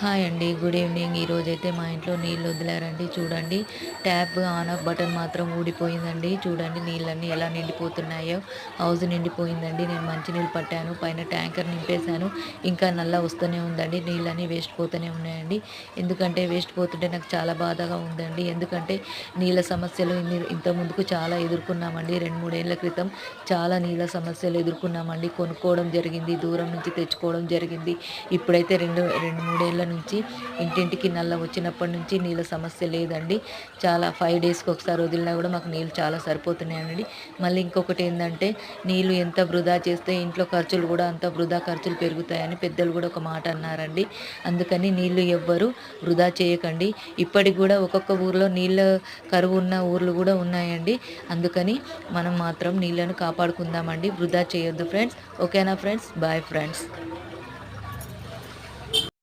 Hi అండి. Good evening. ఈరోజైతే మా ఇంట్లో నీళ్ళు వదిలారండి. చూడండి, ట్యాప్ ఆన్ ఆఫ్ బటన్ మాత్రం ఊడిపోయిందండి. చూడండి నీళ్ళన్నీ ఎలా నిండిపోతున్నాయో. హౌస్ నిండిపోయిందండి. నేను మంచినీళ్ళు పట్టాను. పైన ట్యాంకర్ నింపేశాను. ఇంకా నల్లా వస్తూనే ఉందండి. నీళ్ళన్నీ వేస్ట్ పోతూనే ఉన్నాయండి. ఎందుకంటే వేస్ట్ పోతుంటే నాకు చాలా బాధగా ఉందండి. ఎందుకంటే నీళ్ళ సమస్యలు ఇంత ముందుకు చాలా ఎదుర్కొన్నామండి. 2, 3 ఏళ్ల క్రితం చాలా నీళ్ళ సమస్యలు ఎదుర్కొన్నామండి. కొనుక్కోవడం జరిగింది. దూరం నుంచి తెచ్చుకోవడం జరిగింది. ఇప్పుడైతే 2, 3 ఏళ్ల నుంచి ఇంటింటికి నల్లా వచ్చినప్పటి నుంచి నీళ్ళ సమస్య లేదండి. చాలా 5 డేస్‌కి ఒకసారి వదిలినా కూడా మాకు నీళ్ళు చాలా సరిపోతున్నాయండి. మళ్ళీ ఇంకొకటి ఏందంటే, నీళ్ళు ఎంత వృధా చేస్తే ఇంట్లో ఖర్చులు కూడా అంత వృధా ఖర్చులు పెరుగుతాయని పెద్దలు కూడా ఒక మాట అన్నారండి. అందుకని నీళ్ళు ఎవ్వరు వృధా చేయకండి. ఇప్పటికి కూడా ఒక్కొక్క ఊర్లో నీళ్ళ కరువు ఉన్న ఊర్లు కూడా ఉన్నాయండి. అందుకని మనం మాత్రం నీళ్ళను కాపాడుకుందామండి. వృధా చేయొద్దు ఫ్రెండ్స్. ఓకేనా ఫ్రెండ్స్? Bye friends.